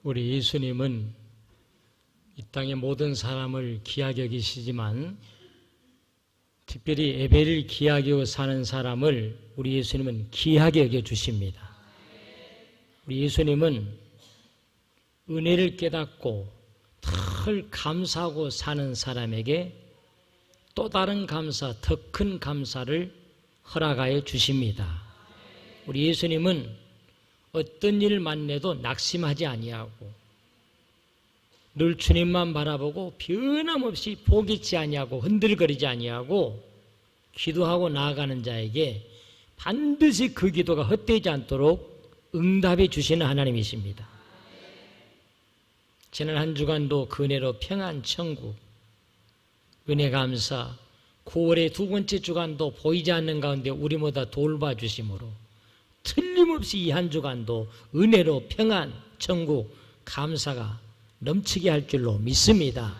우리 예수님은 이 땅의 모든 사람을 귀하게 여기시지만 특별히 예배를 귀하게 여겨 사는 사람을 우리 예수님은 귀하게 여겨주십니다. 우리 예수님은 은혜를 깨닫고 늘 감사하고 사는 사람에게 또 다른 감사, 더 큰 감사를 허락하여 주십니다. 우리 예수님은 어떤 일을 만나도 낙심하지 아니하고 늘 주님만 바라보고 변함없이 포기치 아니하고 흔들거리지 아니하고 기도하고 나아가는 자에게 반드시 그 기도가 헛되지 않도록 응답해 주시는 하나님이십니다. 지난 한 주간도 그 은혜로 평안 천국, 은혜 감사, 9월의 두 번째 주간도 보이지 않는 가운데 우리보다 돌봐주심으로 틀림없이 이 한 주간도 은혜로 평안 천국 감사가 넘치게 할 줄로 믿습니다.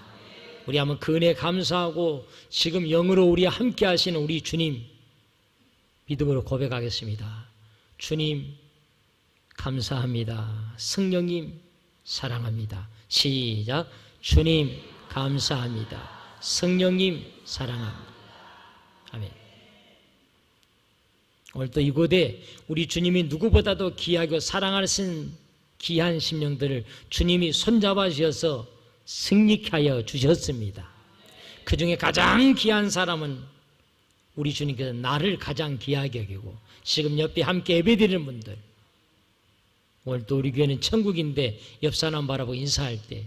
우리 한번 그 은혜 감사하고 지금 영으로 우리와 함께 하시는 우리 주님 믿음으로 고백하겠습니다. 주님 감사합니다. 성령님 사랑합니다. 시작. 주님 감사합니다. 성령님 사랑합니다. 아멘. 오늘 또 이곳에 우리 주님이 누구보다도 귀하고 사랑하시는 귀한 심령들을 주님이 손잡아 주셔서 승리케 하여 주셨습니다. 그 중에 가장 귀한 사람은 우리 주님께서 나를 가장 귀하게 여기고 지금 옆에 함께 예배드리는 분들, 오늘 또 우리 교회는 천국인데 옆 사람 바라보고 인사할 때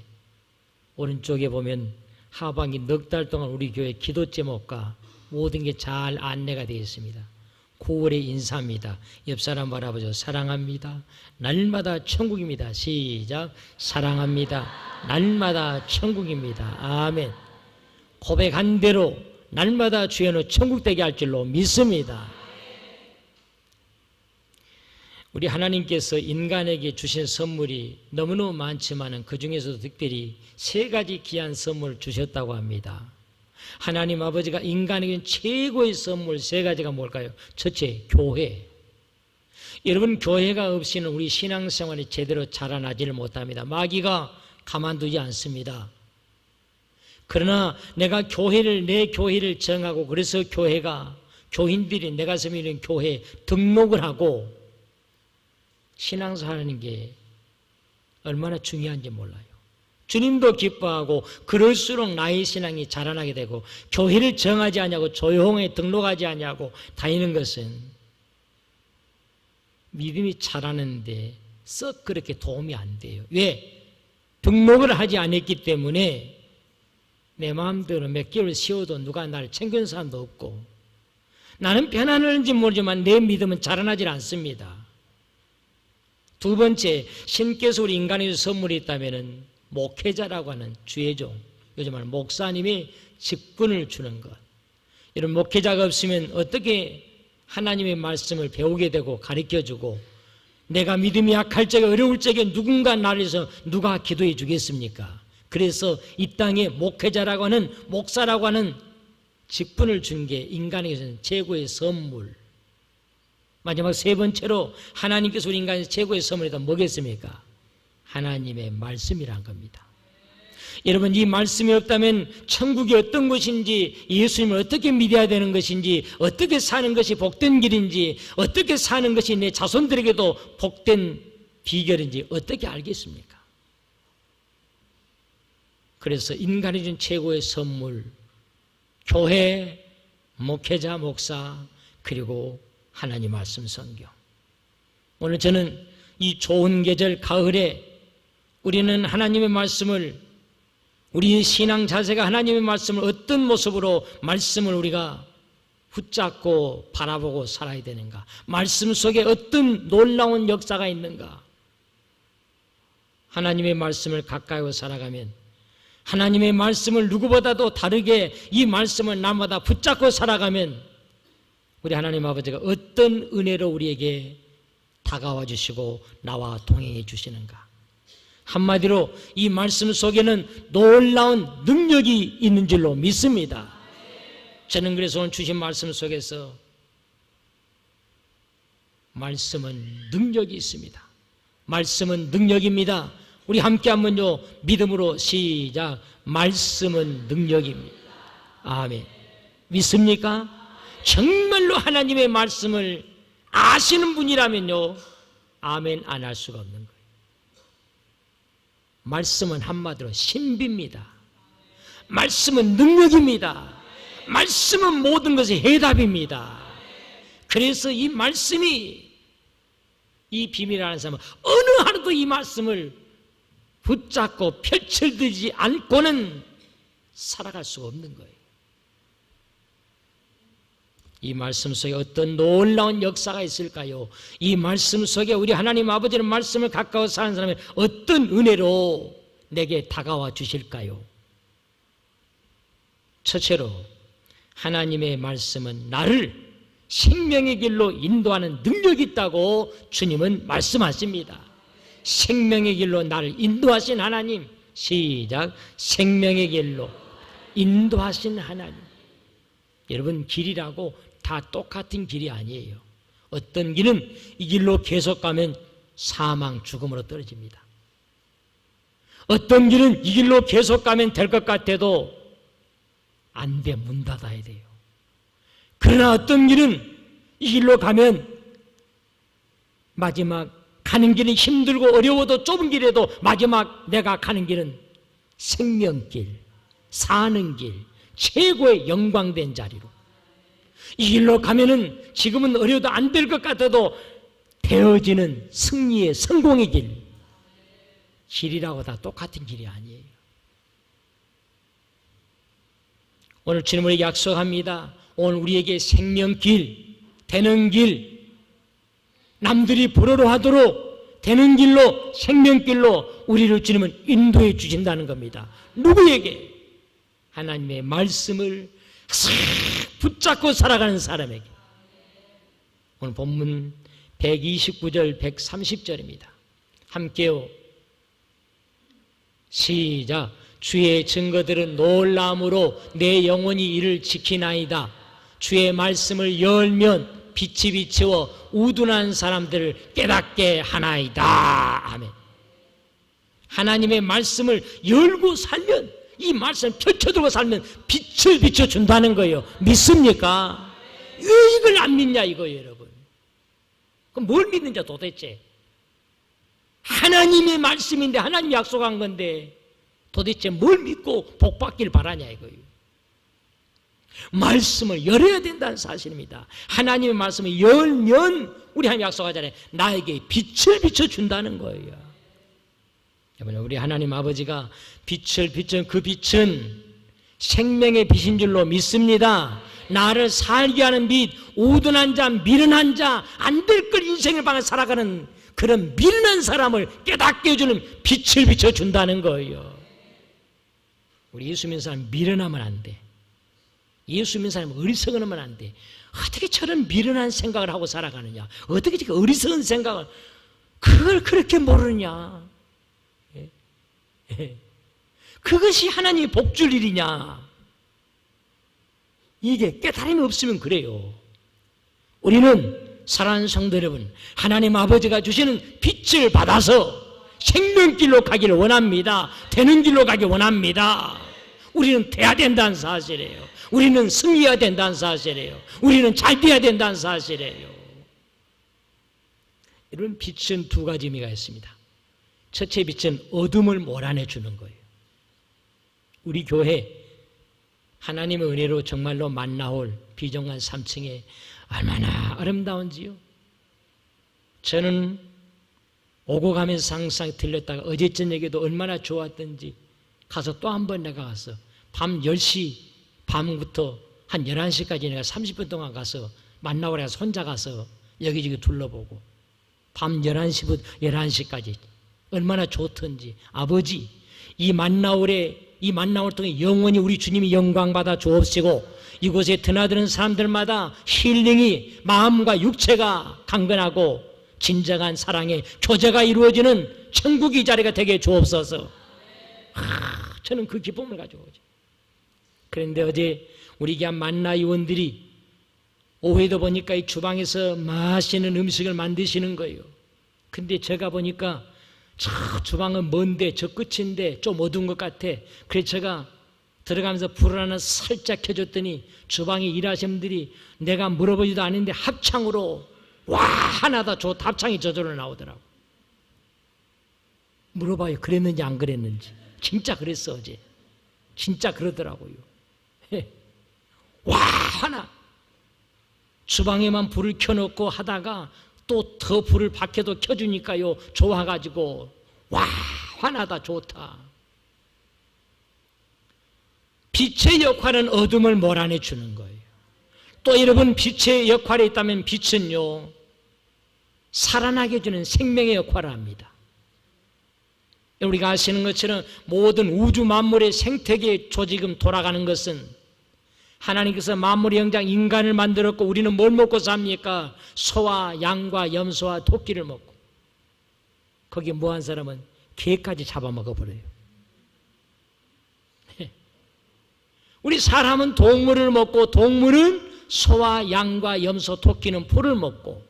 오른쪽에 보면 하반기 넉 달 동안 우리 교회 기도 제목과 모든 게 잘 안내가 되어 있습니다. 9월의 인사입니다. 옆 사람 바라보죠. 사랑합니다. 날마다 천국입니다. 시작. 사랑합니다. 날마다 천국입니다. 아멘. 고백한 대로 날마다 주여는 천국 되게 할 줄로 믿습니다. 우리 하나님께서 인간에게 주신 선물이 너무너무 많지만 그 중에서도 특별히 세 가지 귀한 선물을 주셨다고 합니다. 하나님 아버지가 인간에게 최고의 선물 세 가지가 뭘까요? 첫째, 교회. 여러분, 교회가 없이는 우리 신앙생활이 제대로 자라나지를 못합니다. 마귀가 가만두지 않습니다. 그러나 내가 내 교회를 정하고 그래서 교인들이 내 가슴에 있는 교회에 등록을 하고 신앙생활하는 게 얼마나 중요한지 몰라요. 주님도 기뻐하고 그럴수록 나의 신앙이 자라나게 되고 교회를 정하지 않냐고 조용히 등록하지 않냐고 다니는 것은 믿음이 자라는데 썩 그렇게 도움이 안 돼요. 왜? 등록을 하지 않았기 때문에 내 마음대로 몇 개월 쉬어도 누가 나를 챙겨준 사람도 없고 나는 편안한지 모르지만 내 믿음은 자라나질 않습니다. 두 번째, 신께서 우리 인간에게 선물이 있다면 목회자라고 하는 주의 종, 요즘 말하는 목사님의 직분을 주는 것. 이런 목회자가 없으면 어떻게 하나님의 말씀을 배우게 되고 가르쳐주고 내가 믿음이 약할 적에 어려울 적에 누군가 나를 위해서 누가 기도해 주겠습니까? 그래서 이 땅에 목회자라고 하는 목사라고 하는 직분을 준 게 인간에게서는 최고의 선물. 마지막 세 번째로 하나님께서 우리 인간의 최고의 선물이 뭐겠습니까? 하나님의 말씀이란 겁니다. 여러분, 이 말씀이 없다면 천국이 어떤 것인지, 예수님을 어떻게 믿어야 되는 것인지, 어떻게 사는 것이 복된 길인지, 어떻게 사는 것이 내 자손들에게도 복된 비결인지 어떻게 알겠습니까? 그래서 인간이 준 최고의 선물, 교회, 목회자, 목사, 그리고 하나님 말씀 성경. 오늘 저는 이 좋은 계절 가을에 우리는 하나님의 말씀을, 우리의 신앙 자세가 하나님의 말씀을 어떤 모습으로 말씀을 우리가 붙잡고 바라보고 살아야 되는가, 말씀 속에 어떤 놀라운 역사가 있는가, 하나님의 말씀을 가까이 살아가면 하나님의 말씀을 누구보다도 다르게 이 말씀을 날마다 붙잡고 살아가면 우리 하나님 아버지가 어떤 은혜로 우리에게 다가와 주시고 나와 동행해 주시는가. 한마디로 이 말씀 속에는 놀라운 능력이 있는 줄로 믿습니다. 저는 그래서 오늘 주신 말씀 속에서 말씀은 능력이 있습니다. 말씀은 능력입니다. 우리 함께 한번요, 믿음으로 시작. 말씀은 능력입니다. 아멘. 믿습니까? 정말로 하나님의 말씀을 아시는 분이라면요, 아멘 안 할 수가 없는 거예요. 말씀은 한마디로 신비입니다. 말씀은 능력입니다. 말씀은 모든 것의 해답입니다. 그래서 이 말씀이, 이 비밀을 아는 사람은 어느 하루도 이 말씀을 붙잡고 펼쳐들지 않고는 살아갈 수가 없는 거예요. 이 말씀 속에 어떤 놀라운 역사가 있을까요? 이 말씀 속에 우리 하나님 아버지는 말씀을 가까워 사는 사람이 어떤 은혜로 내게 다가와 주실까요? 첫째로, 하나님의 말씀은 나를 생명의 길로 인도하는 능력이 있다고 주님은 말씀하십니다. 생명의 길로 나를 인도하신 하나님, 시작. 생명의 길로 인도하신 하나님. 여러분, 길이라고 다 똑같은 길이 아니에요. 어떤 길은 이 길로 계속 가면 사망, 죽음으로 떨어집니다. 어떤 길은 이 길로 계속 가면 될 것 같아도 안 돼, 문 닫아야 돼요. 그러나 어떤 길은 이 길로 가면 마지막 가는 길이 힘들고 어려워도 좁은 길에도 마지막 내가 가는 길은 생명길, 사는 길, 최고의 영광된 자리로, 이 길로 가면은 지금은 어려도 안 될 것 같아도 되어지는 승리의 성공의 길. 길이라고 다 똑같은 길이 아니에요. 오늘 주님 우리에게 약속합니다. 오늘 우리에게 생명길, 되는 길, 남들이 부러워 하도록 되는 길로, 생명길로 우리를 주님은 인도해 주신다는 겁니다. 누구에게? 하나님의 말씀을 싹 붙잡고 살아가는 사람에게. 오늘 본문 129절, 130절입니다. 함께요. 시작. 주의 증거들은 놀라움으로 내 영혼이 이를 지키나이다. 주의 말씀을 열면 빛이 비추어 우둔한 사람들을 깨닫게 하나이다. 아멘. 하나님의 말씀을 열고 살면, 이 말씀을 펼쳐들고 살면 빛을 비춰준다는 거예요. 믿습니까? 왜 이걸 안 믿냐 이거예요, 여러분. 그럼 뭘 믿는지 도대체? 하나님의 말씀인데, 하나님이 약속한 건데 도대체 뭘 믿고 복받기를 바라냐 이거예요. 말씀을 열어야 된다는 사실입니다. 하나님의 말씀을 열면 우리 하나님 약속하잖아요. 나에게 빛을 비춰준다는 거예요. 여러분, 우리 하나님 아버지가 빛을 비춘 그 빛은 생명의 빛인 줄로 믿습니다. 나를 살게 하는 빛, 우둔한 자, 미련한 자, 안 될 걸 인생을 방에 살아가는 그런 미련한 사람을 깨닫게 해주는 빛을 비춰준다는 거예요. 우리 예수 믿는 사람 미련하면 안 돼. 예수 믿는 사람은 어리석은 하면 안 돼. 어떻게 저런 미련한 생각을 하고 살아가느냐? 어떻게 저렇게 어리석은 생각을, 그걸 그렇게 모르느냐? 그것이 하나님의 복줄 일이냐? 이게 깨달음이 없으면 그래요. 우리는 사랑하는 성도 여러분, 하나님 아버지가 주시는 빛을 받아서 생명길로 가기를 원합니다. 되는 길로 가기 원합니다. 우리는 돼야 된다는 사실이에요. 우리는 승리해야 된다는 사실이에요. 우리는 잘 돼야 된다는 사실이에요. 이런 빛은 두 가지 의미가 있습니다. 첫째 빛은 어둠을 몰아내 주는 거예요. 우리 교회 하나님의 은혜로 정말로 만나올 비정한 3층에 얼마나 아름다운지요. 저는 오고 가면서 항상 들렸다가 어제 저녁에도 얼마나 좋았던지 가서 또 한 번 내가 가서 밤 10시 밤부터 한 11시까지 내가 30분 동안 가서 만나오라 해서 혼자 가서 여기저기 둘러보고 밤 11시부터 11시까지 얼마나 좋던지. 아버지, 이 만나올에, 이 만나올 통해 영원히 우리 주님이 영광받아 주옵시고 이곳에 드나드는 사람들마다 힐링이 마음과 육체가 강건하고 진정한 사랑의 교제가 이루어지는 천국의 자리가 되게 주옵소서. 저는 그 기쁨을 가지고 오죠. 그런데 어제 우리 교회 만나 의원들이 오후에도 보니까 이 주방에서 맛있는 음식을 만드시는 거예요. 근데 제가 보니까 저 주방은 먼데 저 끝인데 좀 어두운 것 같아. 그래서 제가 들어가면서 불을 하나 살짝 켜줬더니 주방에 일하시는 분들이 내가 물어보지도 않는데 합창으로 와 하나다 좋다 합창이 저절로 나오더라고. 물어봐요. 그랬는지 안 그랬는지. 진짜 그랬어 어제. 진짜 그러더라고요. 와 하나. 주방에만 불을 켜놓고 하다가 또 더 불을 밖에도 켜주니까요 좋아가지고 와 화나다 좋다. 빛의 역할은 어둠을 몰아내 주는 거예요. 또 여러분 빛의 역할이 있다면 빛은요 살아나게 해주는 생명의 역할을 합니다. 우리가 아시는 것처럼 모든 우주 만물의 생태계 조직은 돌아가는 것은 하나님께서 만물의 영장 인간을 만들었고 우리는 뭘 먹고 삽니까? 소와 양과 염소와 토끼를 먹고 거기에 뭐한 사람은 개까지 잡아먹어버려요. 우리 사람은 동물을 먹고 동물은 소와 양과 염소 토끼는 풀을 먹고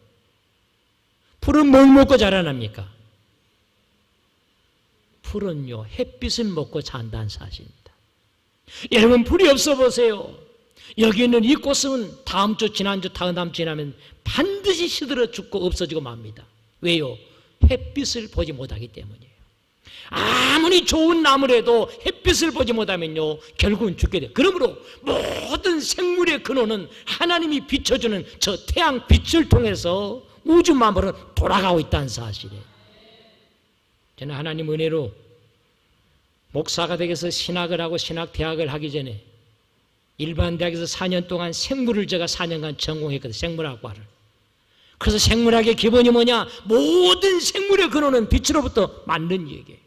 풀은 뭘 먹고 자라납니까? 풀은요 햇빛을 먹고 산다는 사실입니다. 여러분 풀이 없어 보세요. 여기 있는 이 꽃은 다음 주 지난주 다음 주 지나면 반드시 시들어 죽고 없어지고 맙니다. 왜요? 햇빛을 보지 못하기 때문이에요. 아무리 좋은 나무라도 햇빛을 보지 못하면요 결국은 죽게 돼요. 그러므로 모든 생물의 근원은 하나님이 비춰주는 저 태양 빛을 통해서 우주 만물은 돌아가고 있다는 사실이에요. 저는 하나님 은혜로 목사가 되어서 신학을 하고 신학대학을 하기 전에 일반 대학에서 4년 동안 생물을 제가 4년간 전공했거든요. 생물학과를. 그래서 생물학의 기본이 뭐냐? 모든 생물의 근원은 빛으로부터 만든 얘기예요.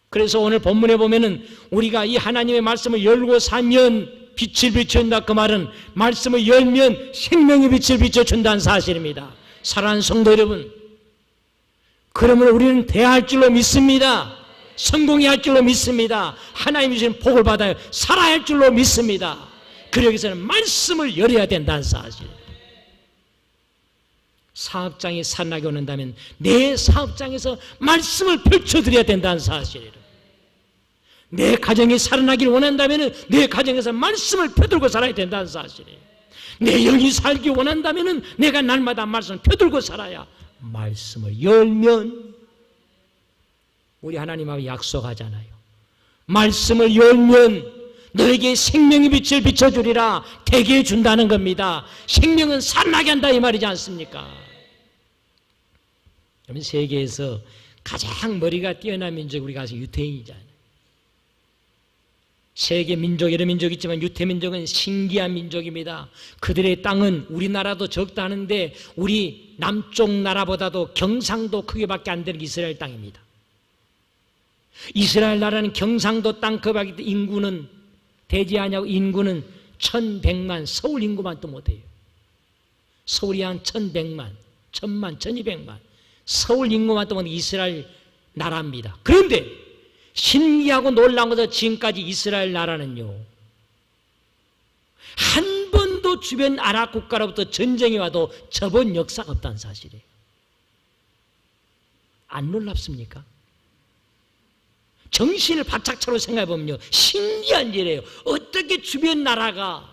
그래서 오늘 본문에 보면은 우리가 이 하나님의 말씀을 열고 살면 빛을 비춘다 그 말은 말씀을 열면 생명의 빛을 비춰준다는 사실입니다. 사랑하는 성도 여러분, 그러면 우리는 대할 줄로 믿습니다. 성공해야 할 줄로 믿습니다. 하나님이 주신 복을 받아야 살아야 할 줄로 믿습니다. 그러기 위해서는 말씀을 열어야 된다는 사실. 사업장이 살아나게 원한다면 내 사업장에서 말씀을 펼쳐드려야 된다는 사실이에요. 내 가정이 살아나기를 원한다면 내 가정에서 말씀을 펴들고 살아야 된다는 사실이에요. 내 영이 살기 원한다면 내가 날마다 말씀을 펴들고 살아야 말씀을 열면 우리 하나님하고 약속하잖아요. 말씀을 열면 너에게 생명의 빛을 비춰주리라 되게 준다는 겁니다. 생명은 살아나게 한다 이 말이지 않습니까? 여러분 세계에서 가장 머리가 뛰어난 민족 우리가 아직 유태인이잖아요. 세계 민족 여러 민족이 있지만 유태민족은 신기한 민족입니다. 그들의 땅은 우리나라도 적다 하는데 우리 남쪽 나라보다도 경상도 크기밖에 안 되는 이스라엘 땅입니다. 이스라엘 나라는 경상도 땅크밖에 인구는 되지 않냐고 인구는 1100만 서울 인구만 또 못해요. 서울이 한 1100만 1000만 1200만 서울 인구만 또 못해 이스라엘 나라입니다. 그런데 신기하고 놀라운 것은 지금까지 이스라엘 나라는요 한 번도 주변 아랍 국가로부터 전쟁이 와도 접은 역사가 없다는 사실이에요. 안 놀랍습니까? 정신을 바짝 차려 생각해보면요 신기한 일이에요. 어떻게 주변 나라가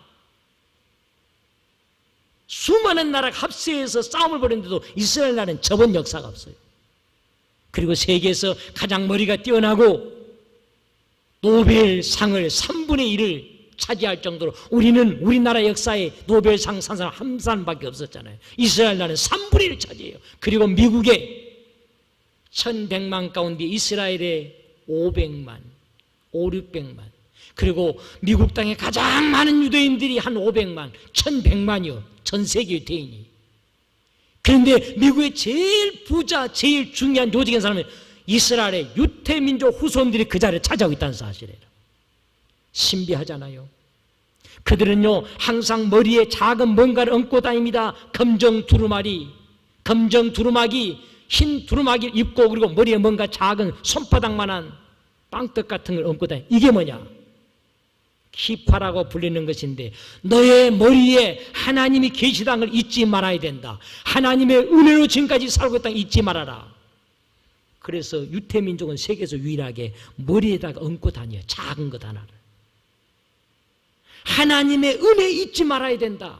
수많은 나라가 합세해서 싸움을 벌였는데도 이스라엘 나라는 접은 역사가 없어요. 그리고 세계에서 가장 머리가 뛰어나고 노벨상을 3분의 1을 차지할 정도로 우리는 우리나라 역사에 노벨상 산 사람 한 사람밖에 없었잖아요. 이스라엘 나라는 3분의 1을 차지해요. 그리고 미국의 1100만 가운데 이스라엘의 500만, 600만 그리고 미국 땅에 가장 많은 유대인들이 한 500만, 1100만이요. 전 세계 유대인이. 그런데 미국의 제일 부자, 제일 중요한 조직인 사람은 이스라엘의 유태민족 후손들이 그 자리를 차지하고 있다는 사실이에요. 신비하잖아요. 그들은요 항상 머리에 작은 뭔가를 얹고 다닙니다. 검정 두루마기 흰 두루마기를 입고 그리고 머리에 뭔가 작은 손바닥만한 빵떡 같은 걸 얹고 다니. 이게 뭐냐? 키파라고 불리는 것인데 너의 머리에 하나님이 계시다는 걸 잊지 말아야 된다. 하나님의 은혜로 지금까지 살고 있다는 걸 잊지 말아라. 그래서 유태민족은 세계에서 유일하게 머리에다가 얹고 다녀요. 작은 것 하나를. 하나님의 은혜 잊지 말아야 된다.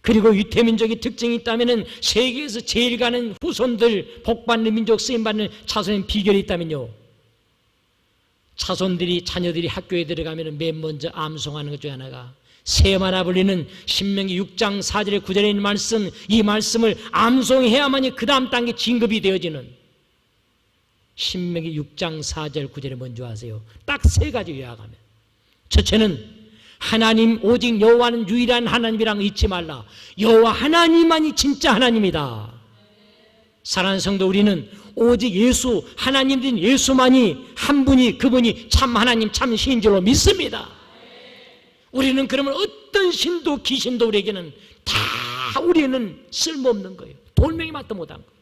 그리고 유태민족의 특징이 있다면 세계에서 제일 가는 후손들, 복받는 민족, 쓰임받는 자손의 비결이 있다면요, 자녀들이 학교에 들어가면 맨 먼저 암송하는 것 중에 하나가 세마나 불리는 신명기 6장 4절에 9절에 있는 말씀, 이 말씀을 암송해야만이 그 다음 단계 진급이 되어지는, 신명기 6장 4절 9절에 뭔지 아세요? 딱 세 가지 요약하면, 첫째는 하나님 오직 여호와는 유일한 하나님이라는 거 잊지 말라. 여호와 하나님만이 진짜 하나님이다. 사랑하는 성도, 우리는 오직 예수, 하나님인 예수만이 한 분이, 그분이 참 하나님, 참 신인 줄로 믿습니다. 우리는 그러면 어떤 신도 귀신도 우리에게는 다 우리는 쓸모없는 거예요. 돌멩이 맛도 못한 거예요.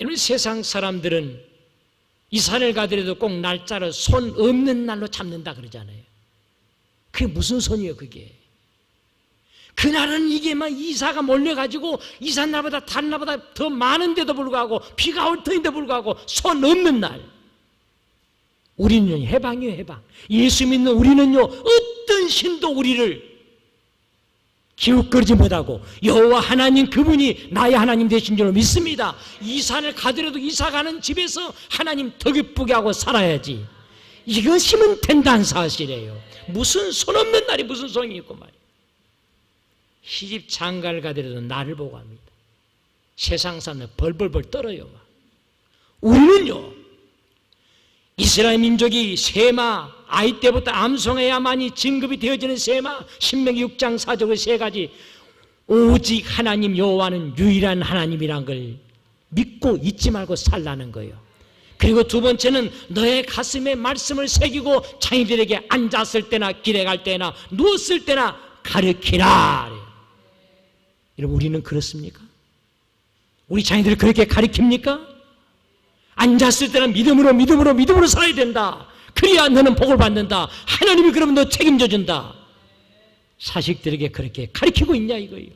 여러분, 세상 사람들은 이사를 가더라도 꼭 날짜를 손 없는 날로 잡는다 그러잖아요. 그게 무슨 손이에요, 그게? 그날은 이게 막 이사가 몰려가지고 이사 날보다 다른 날보다 더 많은데도 불구하고 비가 올 터인데도 불구하고 손 없는 날. 우리는요, 해방이에요, 해방. 예수 믿는 우리는요, 어떤 신도 우리를 기웃거리지 못하고 여호와 하나님 그분이 나의 하나님 되신 줄로 믿습니다. 이사를 가더라도 이사 가는 집에서 하나님 더 기쁘게 하고 살아야지. 이것이면 된다는 사실이에요. 무슨 손 없는 날이 무슨 소용이 있고 말이에요. 시집 장가를 가더라도 나를 보고 합니다. 세상 사람들 벌벌벌 떨어요. 막. 우리는요, 이스라엘 민족이 세마, 아이 때부터 암송해야만이 진급이 되어지는 세마, 신명기 6장 4절 세 가지, 오직 하나님 여호와는 유일한 하나님이란 걸 믿고 잊지 말고 살라는 거예요. 그리고 두 번째는 너의 가슴에 말씀을 새기고 자녀들에게 앉았을 때나 길에 갈 때나 누웠을 때나 가르치라. 여러분, 우리는 그렇습니까? 우리 자녀들을 그렇게 가르칩니까? 앉았을 때는 믿음으로 살아야 된다. 그래야 너는 복을 받는다. 하나님이 그러면 너 책임져 준다. 자식들에게 그렇게 가르치고 있냐 이거예요.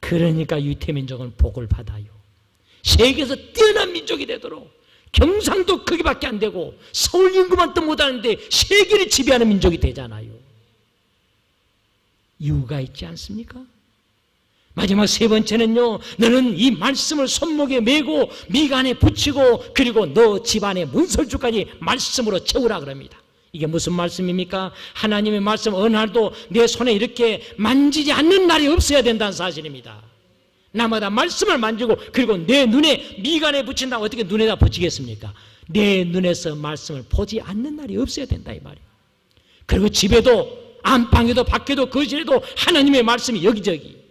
그러니까 유태민족은 복을 받아요. 세계에서 뛰어난 민족이 되도록, 경상도 거기밖에 안 되고 서울 인구만 또 못하는데 세계를 지배하는 민족이 되잖아요. 이유가 있지 않습니까? 마지막 세 번째는요, 너는 이 말씀을 손목에 메고 미간에 붙이고 그리고 너 집안의 문설주까지 말씀으로 채우라 그럽니다. 이게 무슨 말씀입니까? 하나님의 말씀 어느 날도 내 손에 이렇게 만지지 않는 날이 없어야 된다는 사실입니다. 나마다 말씀을 만지고 그리고 내 눈에 미간에 붙인다고 어떻게 눈에다 붙이겠습니까? 내 눈에서 말씀을 보지 않는 날이 없어야 된다 이 말이에요. 그리고 집에도 안방에도 밖에도 거실에도 하나님의 말씀이 여기저기.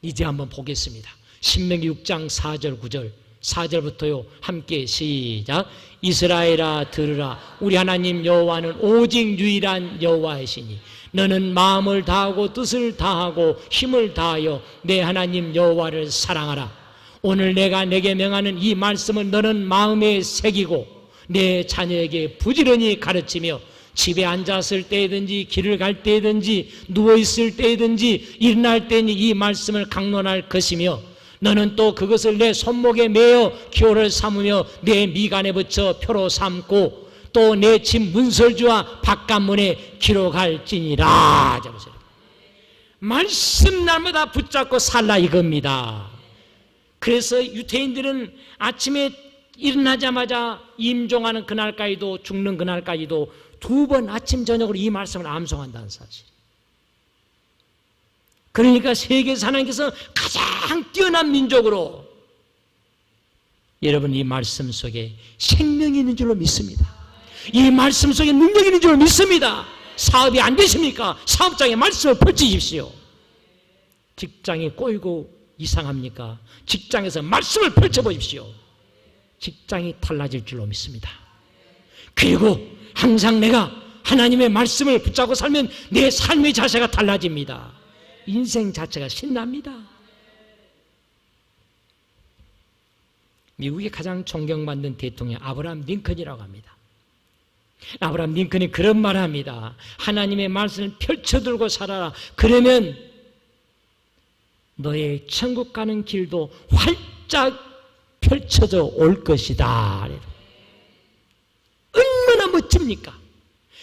이제 한번 보겠습니다. 신명기 6장 4절 9절 4절부터요 함께 시작. 이스라엘아 들으라. 우리 하나님 여호와는 오직 유일한 여호와이시니 너는 마음을 다하고 뜻을 다하고 힘을 다하여 내 하나님 여호와를 사랑하라. 오늘 내가 내게 명하는 이 말씀을 너는 마음에 새기고 내 자녀에게 부지런히 가르치며 집에 앉았을 때든지 길을 갈 때든지 누워있을 때든지 일어날 때니 이 말씀을 강론할 것이며 너는 또 그것을 내 손목에 매어 기호를 삼으며 내 미간에 붙여 표로 삼고 또 내 집 문설주와 바깥문에 기록할지니라. 말씀 날마다 붙잡고 살라 이겁니다. 그래서 유태인들은 아침에 일어나자마자 임종하는 그날까지도 죽는 그날까지도 두 번 아침 저녁으로 이 말씀을 암송한다는 사실. 그러니까 세계에서 하나님께서 가장 뛰어난 민족으로 여러분 이 말씀 속에 생명이 있는 줄로 믿습니다. 이 말씀 속에 능력이 있는 줄로 믿습니다. 사업이 안 되십니까? 사업장에 말씀을 펼치십시오. 직장이 꼬이고 이상합니까? 직장에서 말씀을 펼쳐보십시오. 직장이 달라질 줄로 믿습니다. 그리고 항상 내가 하나님의 말씀을 붙잡고 살면 내 삶의 자세가 달라집니다. 인생 자체가 신납니다. 미국의 가장 존경받는 대통령 아브라함 링컨이라고 합니다. 아브라함 링컨이 그런 말을 합니다. 하나님의 말씀을 펼쳐들고 살아라. 그러면 너의 천국 가는 길도 활짝 펼쳐져 올 것이다. 얼마나 멋집니까?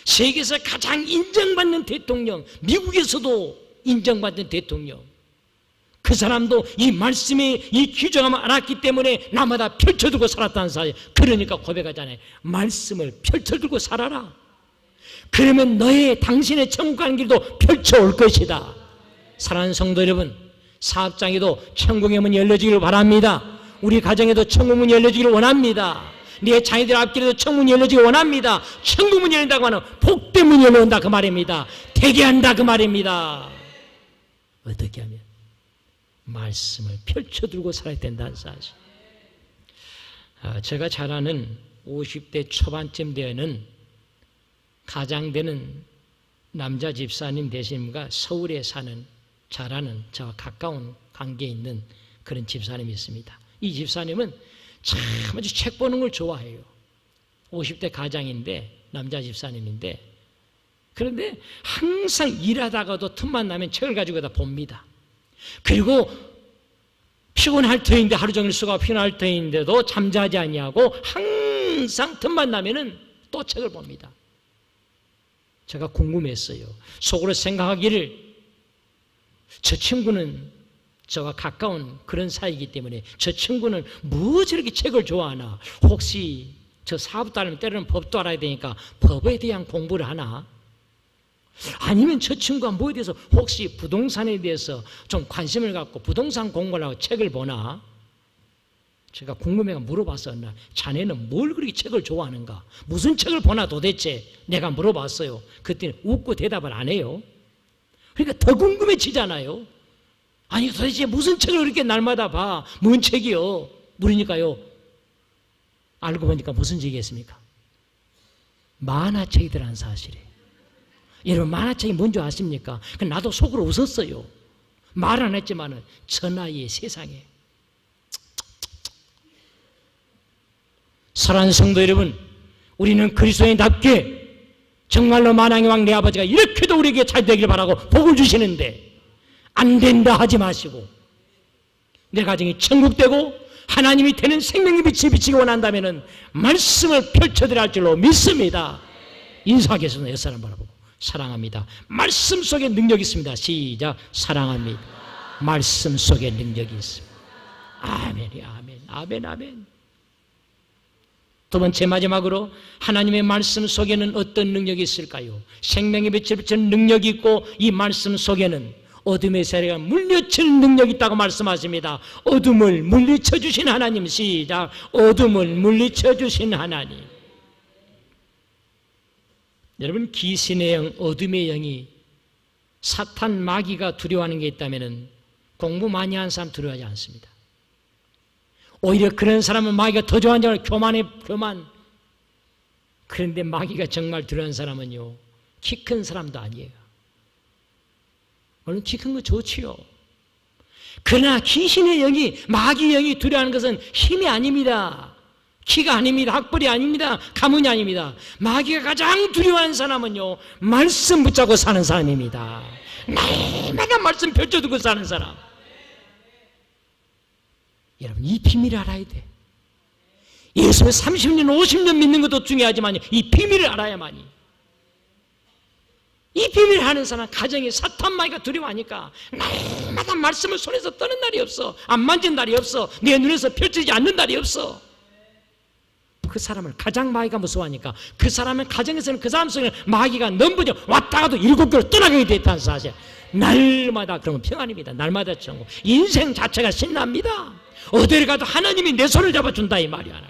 세계에서 가장 인정받는 대통령, 미국에서도 인정받는 대통령, 그 사람도 이 말씀의 이 귀중함을 알았기 때문에 나마다 펼쳐두고 살았다는 사실. 그러니까 고백하잖아요. 말씀을 펼쳐두고 살아라. 그러면 당신의 천국 가는 길도 펼쳐올 것이다. 사랑하는 성도 여러분, 사업장에도 천국의 문이 열려지기를 바랍니다. 우리 가정에도 천국 문이 열려지기를 원합니다. 네 자녀들 앞길에도 천국 문이 열려지기를 원합니다. 천국 문이 열린다고 하는 복된 문이 열려온다 그 말입니다. 되게 한다 그 말입니다. 어떻게 하면? 말씀을 펼쳐들고 살아야 된다는 사실. 제가 잘 아는 50대 초반쯤 되는 가장되는 남자 집사님 되십니까? 서울에 사는 잘 아는 저와 가까운 관계에 있는 그런 집사님이 있습니다. 이 집사님은 참 아주 책 보는 걸 좋아해요. 50대 가장인데 남자 집사님인데, 그런데 항상 일하다가도 틈만 나면 책을 가지고 다 봅니다. 그리고 피곤할 터인데, 하루 종일 수고하고 피곤할 터인데도 잠자지 아니하고 항상 틈만 나면은 또 책을 봅니다. 제가 궁금했어요. 속으로 생각하기를, 저 친구는 저와 가까운 그런 사이이기 때문에 저 친구는 뭐 저렇게 책을 좋아하나? 혹시 저 사업 따르면 때로는 법도 알아야 되니까 법에 대한 공부를 하나? 아니면 저 친구가 뭐에 대해서 혹시 부동산에 대해서 좀 관심을 갖고 부동산 공부를 하고 책을 보나? 제가 궁금해가 물어봤어요. 자네는 뭘 그렇게 책을 좋아하는가? 무슨 책을 보나 도대체? 내가 물어봤어요. 그때는 웃고 대답을 안 해요. 그러니까 더 궁금해지잖아요. 아니 도대체 무슨 책을 그렇게 날마다 봐? 뭔 책이요? 물으니까요, 알고 보니까 무슨 책이겠습니까? 만화책이더라는 사실이에요. 여러분, 만화책이 뭔지 아십니까? 나도 속으로 웃었어요. 말 안 했지만은 전하의 세상에. 사랑하는 성도 여러분, 우리는 그리스도인답게 정말로 만왕의 왕 내 아버지가 이렇게도 우리에게 잘 되기를 바라고 복을 주시는데, 안 된다 하지 마시고 내 가정이 천국되고 하나님이 되는 생명의 빛이 비치기 원한다면 말씀을 펼쳐드려야 할 줄로 믿습니다. 인사하겠습니다. 옆 사람 바라보고 사랑합니다. 말씀 속에 능력이 있습니다. 시작. 사랑합니다. 말씀 속에 능력이 있습니다. 아멘, 아멘, 아멘, 아멘. 두 번째, 마지막으로 하나님의 말씀 속에는 어떤 능력이 있을까요? 생명의 빛을 비추는 능력이 있고, 이 말씀 속에는 어둠의 세력을 물리칠 능력이 있다고 말씀하십니다. 어둠을 물리쳐 주신 하나님. 시작. 어둠을 물리쳐 주신 하나님. 여러분, 귀신의 영, 어둠의 영이, 사탄, 마귀가 두려워하는 게 있다면 공부 많이 한 사람 두려워하지 않습니다. 오히려 그런 사람은 마귀가 더 좋아하는 줄 알고 교만. 그런데 마귀가 정말 두려워하는 사람은요, 키 큰 사람도 아니에요. 물론 키 큰 거 좋지요. 그러나 귀신의 영이, 마귀의 영이 두려워하는 것은 힘이 아닙니다. 키가 아닙니다. 학벌이 아닙니다. 가문이 아닙니다. 마귀가 가장 두려워하는 사람은요, 말씀 붙잡고 사는 사람입니다. 날마다 말씀 펼쳐두고 사는 사람. 여러분, 이 비밀을 알아야 돼. 예수를 30년, 50년 믿는 것도 중요하지만 이 비밀을 알아야만이. 이 비밀을 아는 사람, 가정에 사탄 마귀가 두려워하니까 날마다 말씀을 손에서 떠는 날이 없어. 안 만진 날이 없어. 내 눈에서 펼치지 않는 날이 없어. 그 사람을 가장 마귀가 무서워하니까 그 사람의 가정에서는 그 사람 속에 마귀가 넘버져 왔다가도 7개로 떠나가게 됐다는 사실. 날마다 그러면 평안입니다. 날마다 천국. 인생 자체가 신납니다. 어디를 가도 하나님이 내 손을 잡아준다 이 말이야.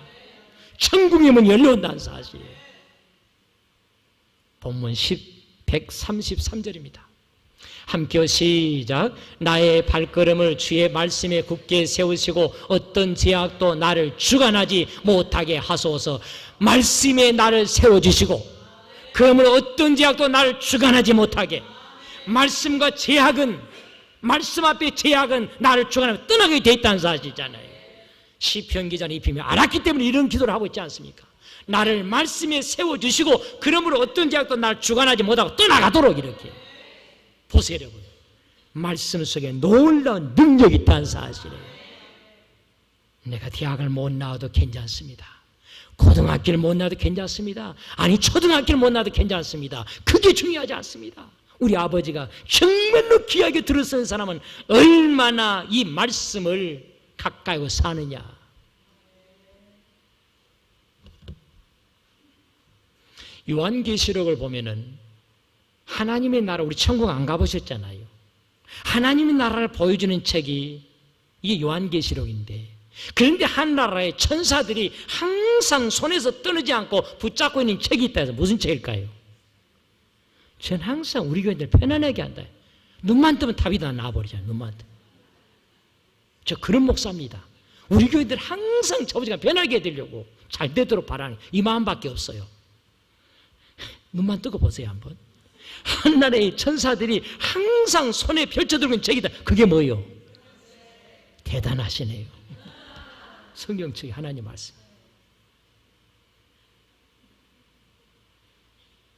천국의 문이 열려온다는 사실. 본문 133절입니다. 함께 시작. 나의 발걸음을 주의 말씀에 굳게 세우시고 어떤 제약도 나를 주관하지 못하게 하소서. 말씀에 나를 세워주시고, 그러므로 어떤 제약도 나를 주관하지 못하게. 말씀과 제약은, 말씀 앞에 제약은 나를 주관하면 떠나게 돼 있다는 사실이잖아요. 시편 기자는 이 비밀을 알았기 때문에 이런 기도를 하고 있지 않습니까? 나를 말씀에 세워주시고, 그러므로 어떤 제약도 나를 주관하지 못하고 떠나가도록. 이렇게 보세요 여러분. 말씀 속에 놀라운 능력이 있다는 사실이에요. 내가 대학을 못 나와도 괜찮습니다. 고등학교를 못 나와도 괜찮습니다. 아니 초등학교를 못 나와도 괜찮습니다. 그게 중요하지 않습니다. 우리 아버지가 정말로 귀하게 들어쓰는 사람은 얼마나 이 말씀을 가까이 사느냐. 요한계시록을 보면은 하나님의 나라, 우리 천국 안 가보셨잖아요. 하나님의 나라를 보여주는 책이 이게 요한계시록인데, 그런데 한 나라의 천사들이 항상 손에서 떠나지 않고 붙잡고 있는 책이 있다 해서 무슨 책일까요? 전 항상 우리 교인들 편안하게 한다. 눈만 뜨면 답이 다 나와버리잖아요. 눈만 뜨면. 저 그런 목사입니다. 우리 교인들 항상 저보지가 편하게 해드리려고 잘 되도록 바라는 이 마음밖에 없어요. 눈만 뜨고 보세요 한번. 한나라의 천사들이 항상 손에 펼쳐들고 있는 책이다. 그게 뭐예요? 대단하시네요. 성경책이 하나님 말씀.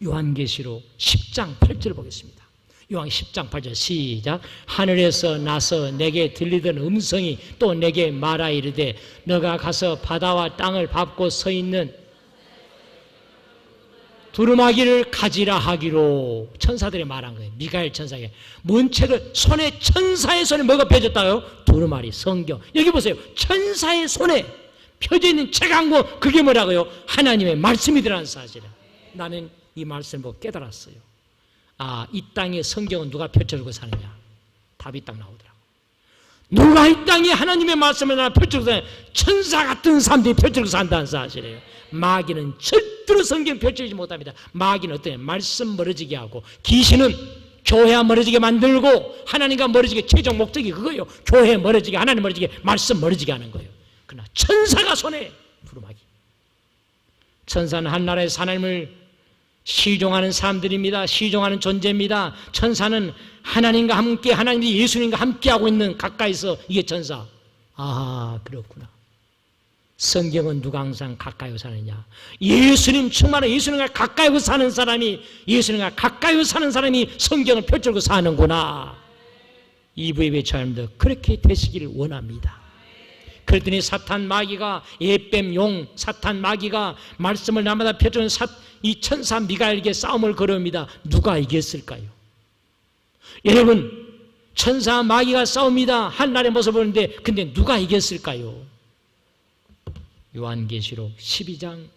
요한계시록 10장 8절 보겠습니다. 요한 10장 8절 시작. 하늘에서 나서 내게 들리던 음성이 또 내게 말하 이르되 너가 가서 바다와 땅을 밟고 서 있는 두루마기를 가지라 하기로. 천사들이 말한 거예요. 미가엘 천사에게 뭔 책을 손에, 천사의 손에 뭐가 펴졌다고요? 두루마리, 성경. 여기 보세요. 천사의 손에 펴져 있는 책 한 권, 그게 뭐라고요? 하나님의 말씀이더라는 사실을 나는 이 말씀을 보고 깨달았어요. 아, 이 땅에 성경은 누가 펼쳐주고 사느냐? 답이 딱 나오더라고요. 누가 이 땅에 하나님의 말씀을 펼쳐주고 사느냐? 천사 같은 사람들이 펼쳐주고 산다는 사실이에요. 마귀는 절대로 성경 펼쳐지지 못합니다. 마귀는 어떠냐? 말씀 멀어지게 하고, 귀신은 교회와 멀어지게 만들고, 하나님과 멀어지게 최종 목적이 그거예요. 교회 멀어지게, 하나님 멀어지게, 말씀 멀어지게 하는 거예요. 그러나 천사가 손에 두루마기. 천사는 한 나라의 하나님을 시종하는 사람들입니다. 시종하는 존재입니다. 천사는 하나님과 함께, 하나님이 예수님과 함께하고 있는, 가까이서, 이게 천사. 아, 그렇구나. 성경은 누가 항상 가까이 사느냐? 예수님 충만한, 예수님과 가까이 사는 사람이, 예수님과 가까이 사는 사람이 성경을 펼쳐고 사는구나. 이브이브의 자녀님들 그렇게 되시기를 원합니다. 그랬더니 사탄 마귀가, 예뱀 용 사탄 마귀가 말씀을 날마다 펼쳐는 이 천사 미가엘에게 싸움을 걸어옵니다. 누가 이겼을까요? 여러분, 천사 마귀가 싸웁니다. 한날의 모습을 보는데, 근데 누가 이겼을까요? 요한계시록 12장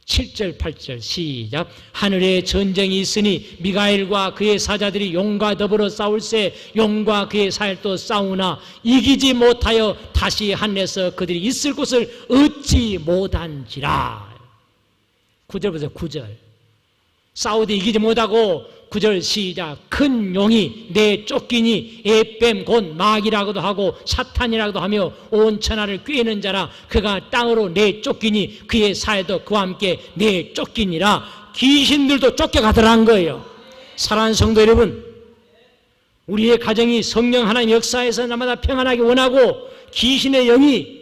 7절 8절 시작. 하늘에 전쟁이 있으니 미가엘과 그의 사자들이 용과 더불어 싸울세 용과 그의 사일도 싸우나 이기지 못하여 다시 하늘에서 그들이 있을 곳을 얻지 못한지라. 9절 보세요. 9절. 싸우되 이기지 못하고 9절 시작. 큰 용이 내쫓기니 에뱀 곧 마귀라고도 하고 사탄이라고도 하며 온 천하를 꾀는 자라. 그가 땅으로 내쫓기니 그의 사회도 그와 함께 내쫓기니라. 귀신들도 쫓겨가더라는 거예요. 사랑하는 성도 여러분, 우리의 가정이 성령 하나님 역사에서 날마다 평안하게 원하고, 귀신의 영이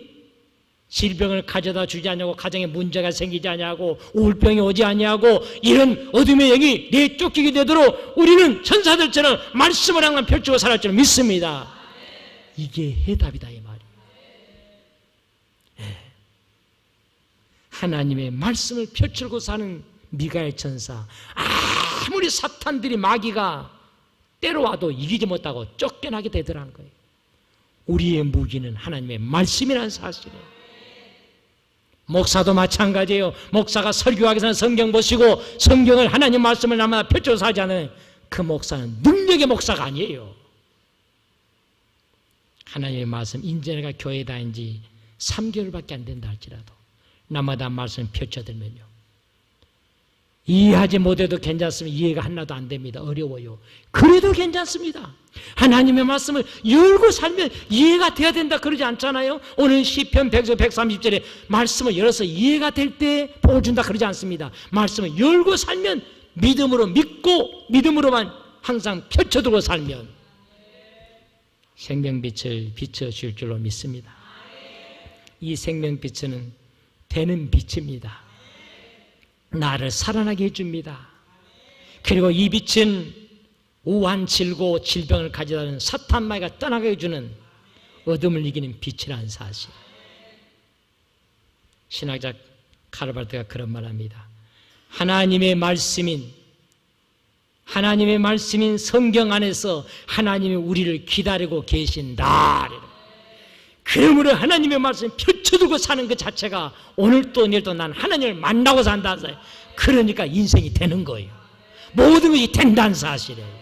질병을 가져다 주지 않냐고, 가정에 문제가 생기지 않냐고, 우울병이 오지 않냐고, 이런 어둠의 영이 내쫓기게 되도록 우리는 천사들처럼 말씀을 항상 펼치고 살할 줄 믿습니다. 이게 해답이다 이 말이에요. 네. 하나님의 말씀을 펼치고 사는 미가엘 천사, 아무리 사탄들이 마귀가 때려와도 이기지 못하고 쫓겨나게 되더라는 거예요. 우리의 무기는 하나님의 말씀이라는 사실이에요. 목사도 마찬가지예요. 목사가 설교하기 전에 성경 보시고 성경을, 하나님 말씀을 날마다 펼쳐서 하지 않으면 그 목사는 능력의 목사가 아니에요. 하나님의 말씀, 인제가 교회에 다닌 지 3개월밖에 안 된다 할지라도 날마다 말씀 펼쳐들면요, 이해하지 못해도 괜찮습니다. 이해가 하나도 안 됩니다. 어려워요. 그래도 괜찮습니다. 하나님의 말씀을 열고 살면 이해가 돼야 된다 그러지 않잖아요. 오늘 시편 130절에 말씀을 열어서 이해가 될 때 복을 준다 그러지 않습니다. 말씀을 열고 살면, 믿음으로 믿고 믿음으로만 항상 펼쳐두고 살면 생명빛을 비춰줄 줄로 믿습니다. 이 생명빛은 되는 빛입니다. 나를 살아나게 해줍니다. 그리고 이 빛은 우한 질고 질병을 가져다는 사탄 마귀가 떠나게 해주는 어둠을 이기는 빛이라는 사실. 신학자 카르바르트가 그런 말합니다. 하나님의 말씀인 성경 안에서 하나님이 우리를 기다리고 계신다. 그러므로 하나님의 말씀을 펼쳐두고 사는 것 자체가 오늘도 내일도 난 하나님을 만나고 산다. 그러니까 인생이 되는 거예요. 모든 것이 된다는 사실이에요.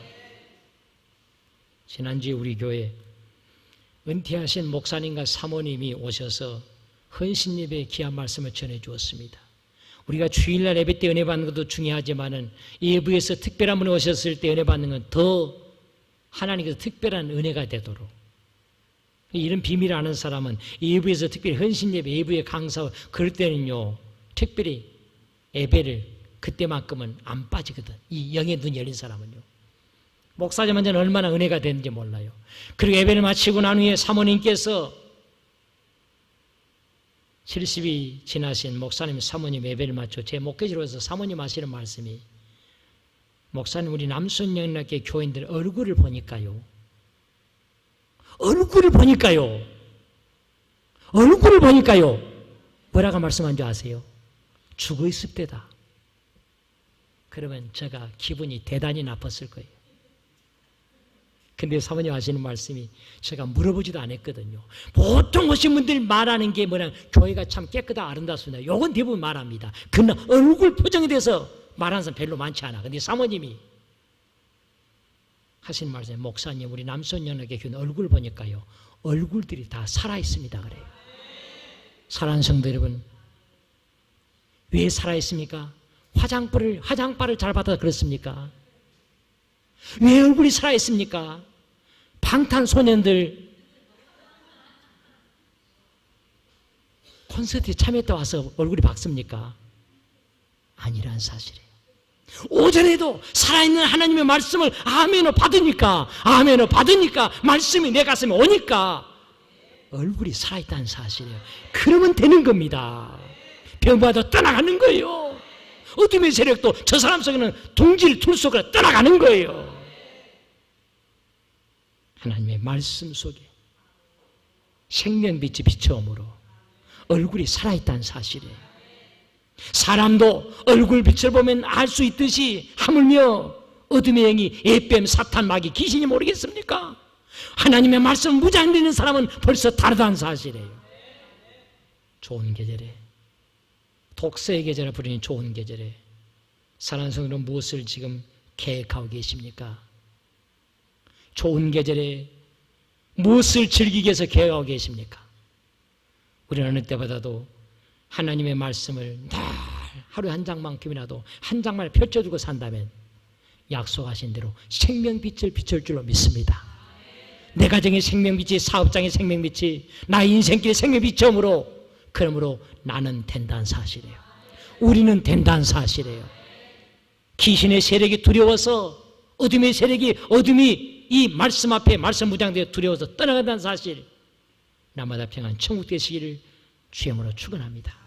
지난주에 우리 교회 은퇴하신 목사님과 사모님이 오셔서 헌신예배의 귀한 말씀을 전해 주었습니다. 우리가 주일날 예배 때 은혜 받는 것도 중요하지만은 예부에서 특별한 분이 오셨을 때 은혜 받는 건 더 하나님께서 특별한 은혜가 되도록, 이런 비밀을 아는 사람은 예부에서 특별히 헌신예배, 예부의 강사 그럴 때는요 특별히 예배를 그때만큼은 안 빠지거든. 이 영의 눈이 열린 사람은요. 목사님한테는 얼마나 은혜가 되는지 몰라요. 그리고 예배를 마치고 난 후에 사모님께서 70이 지나신 목사님 사모님 예배를 마쳐 제 목회지로 와서 사모님 하시는 말씀이, 목사님 우리 남순영락교 교인들 얼굴을 보니까요 뭐라고 말씀한 줄 아세요? 죽어 있을 때다. 그러면 제가 기분이 대단히 나빴을 거예요. 근데 사모님 하시는 말씀이 제가 물어보지도 않았거든요. 보통 오신 분들이 말하는 게 뭐냐, 교회가 참 깨끗하고 아름답습니다. 요건 대부분 말합니다. 그러나 얼굴 표정에 대해서 말하는 사람 별로 많지 않아. 근데 사모님이 하시는 말씀이, 목사님 우리 남손연합회 교회 얼굴 보니까요 얼굴들이 다 살아있습니다. 그래요. 사랑하는 성도 여러분, 왜 살아있습니까? 화장발을 잘 받아서 그렇습니까? 왜 얼굴이 살아있습니까? 방탄소년들 콘서트에 참여했다 와서 얼굴이 밝습니까? 아니란 사실이에요. 오전에도 살아있는 하나님의 말씀을 아멘을 받으니까 말씀이 내 가슴에 오니까 얼굴이 살아있다는 사실이에요. 그러면 되는 겁니다. 병마다 떠나가는 거예요. 어둠의 세력도 저 사람 속에는 둥지를 둘 속으로 떠나가는 거예요. 하나님의 말씀 속에 생명빛이 비춰옴으로 얼굴이 살아있다는 사실이에요. 사람도 얼굴 빛을 보면 알 수 있듯이 하물며 어둠의 영이 예뱀 사탄 마귀 귀신이 모르겠습니까? 하나님의 말씀 무장 믿는 사람은 벌써 다르다는 사실이에요. 좋은 계절에, 독서의 계절을 부르는 좋은 계절에 사랑하는 성도는 무엇을 지금 계획하고 계십니까? 좋은 계절에 무엇을 즐기기 위해서 계획하고 계십니까? 우리는 어느 때보다도 하나님의 말씀을 늘 하루에 한 장만큼이라도 한 장만 펼쳐주고 산다면 약속하신 대로 생명빛을 비출 줄로 믿습니다. 내 가정의 생명빛이, 사업장의 생명빛이, 나의 인생길의 생명빛이므로, 그러므로 나는 된다는 사실이에요. 우리는 된다는 사실이에요. 귀신의 세력이 두려워서, 어둠의 세력이, 어둠이 이 말씀 앞에, 말씀 무장되어 두려워서 떠나간다는 사실, 날마다 평안 천국 되시기를 주의 이름으로 축원합니다.